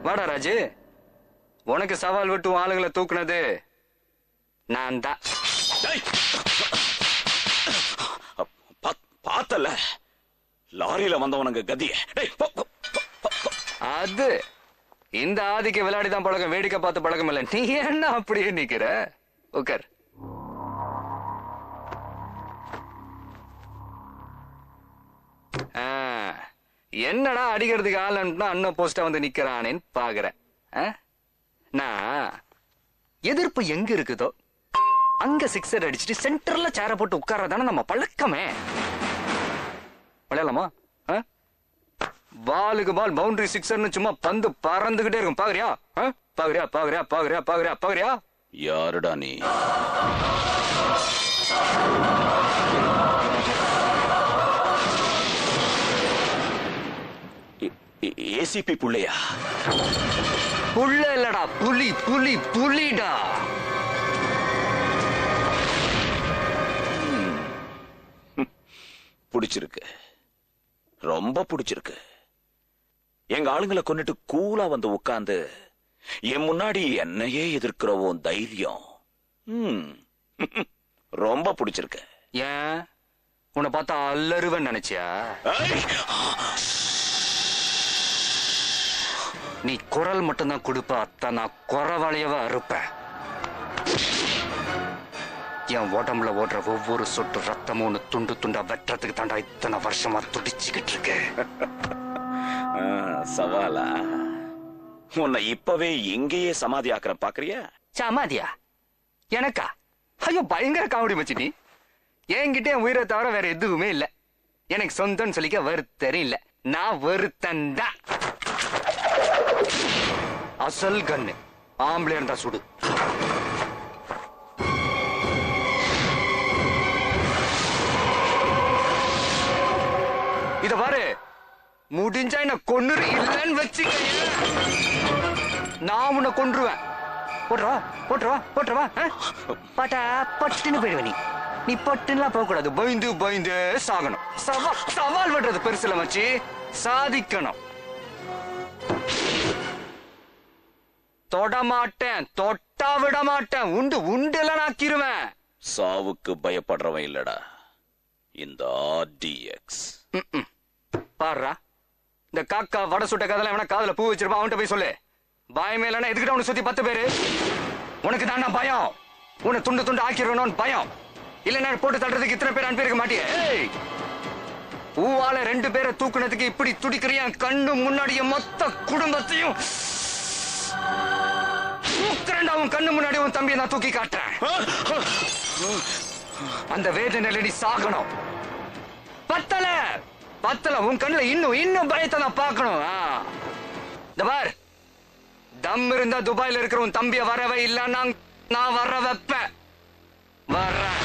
வாடா ராஜு, உனக்கு சவால் விட்டு ஆளுகளை தூக்குனது நான் தான். பார்த்தல லாரியில வந்தவனுங்க கதிய. அது இந்த ஆதிக்க விளையாடிதான் பழக்கம், வேடிக்கை பார்த்து பழக்கம் இல்ல. நீ என்ன அப்படியே நிக்கிற? உட்கார். என்னடா அடிக்கிறதுக்கு ஆள் அண்ணன் போஸ்டா வந்து நிக்கிறானேன்னு பாக்குறேன். நான் எதிர்ப்பு எங்க இருக்குதோ அங்க சிக்ஸர் அடிச்சுட்டு சென்டர்ல சேர போட்டு உட்கார்றதானே நம்ம பழக்கமே. விளையாடலாமா? பாலுக்கு பால் பவுண்டரி சிக்ஸர்னு சும்மா பந்து பறந்துகிட்டே இருக்கும். பாக்குறியா? பாக்குறியா பாக்குறியா பாக்குறியா பாக்குறியா பாக்குறியா? யாருடா நீ? ஏசிபி புள்ளையா? புள்ள இல்லடா, புலி புலி புலிடா. பிடிச்சிருக்கு, ரொம்ப பிடிச்சிருக்கு. எங்க ஆளுங்களை கொண்டுட்டு கூலா வந்து உட்கார்ந்து என் முன்னாடி என்னையே எதிர்க்கிறவும் தைரியம் ரொம்ப பிடிச்சிருக்கு. ஏன் உன்னை பார்த்தா அல்லருவன் நினைச்சியா? நீ குரல் மட்டும்தான் கொடுப்ப, அத்த நான் குறவளையவ அறுப்பேன். என் உடம்புல ஓடுற ஒவ்வொரு சொட்டு ரத்தமும் துண்டு துண்டா வெட்டுறதுக்கு தாண்டா இத்தனை வருஷமா துடிச்சுக்கிட்டு இருக்கு. சவாலா? உன்னை இப்பவே எங்கேயே சமாதி ஆக்குற பாக்குறியா? சமாதியா? எனக்கா? ஐயோ, பயங்கர காமெடி மச்சி. நீ என்கிட்ட என் உயிரை தவிர வேற எதுவுமே இல்ல. எனக்கு சொந்தம் சொல்லிக்க வருத்தரும் இல்ல. நான் வருத்தந்தான். அசல் கண்ணு ஆம்பளை இருந்தா சுடு. இத பாரு, முடிஞ்சா என்ன கொன்னுரு, இல்லன்னு வச்சுக்க நான் உன்னை கொன்றுவேன். போட்டுவா போட்டுவா போட்டுவா. பாட்டா பட்டுன்னு போயிடுவ. நீ பட்டுலாம் போக கூடாது. பயந்து பயந்து சாகணும். சவால் பண்றது பெருசுல மச்சி, சாதிக்கணும். தொடமாட்டேன், தொட்டா விட மாட்டேன். உண்டு உண்டுல நாக்கிருவேன். சாவுக்கு பயப்படுறவன் இல்லடா இந்த ஆர்டிஎக்ஸ். பாருடா, இந்த காக்கா வடை சுட்ட கதல வேணா காதுல பூ வச்சிருப்பான். அவன்கிட்ட போய் சொல்லு, பயமே இல்லைன்னா எதுக்கிட்ட உனக்கு சுத்தி 10 பேரு. உனக்கு தாண்டா பயம். உன்னை துண்டு துண்டு ஆக்கிடணும்னு பயம். இல்லைன்னா போட்டு தள்ளுறதுக்கு இத்தனை பேர் அனுப்பியிருக்க மாட்டியே. பூவால 2 பேரை தூக்குனதுக்கு இப்படி துடிக்கிறியா? கண்ணு முன்னாடிய மொத்த குடும்பத்தையும் தூக்குறேன்டா. உன் கண்ணு முன்னாடி உன் தம்பியை நான் தூக்கி காட்டுறேன். அந்த வேதனையில நீ சாகணும். பத்தல பத்தல, உன் கண்ணுல இன்னும் இன்னும் பயத்தை நான் பார்க்கணும். இந்த பார், தம் இருந்தா துபாயில இருக்கிற உன் தம்பிய வரவே இல்ல, நான் வர வைப்பேன். வர்றேன்.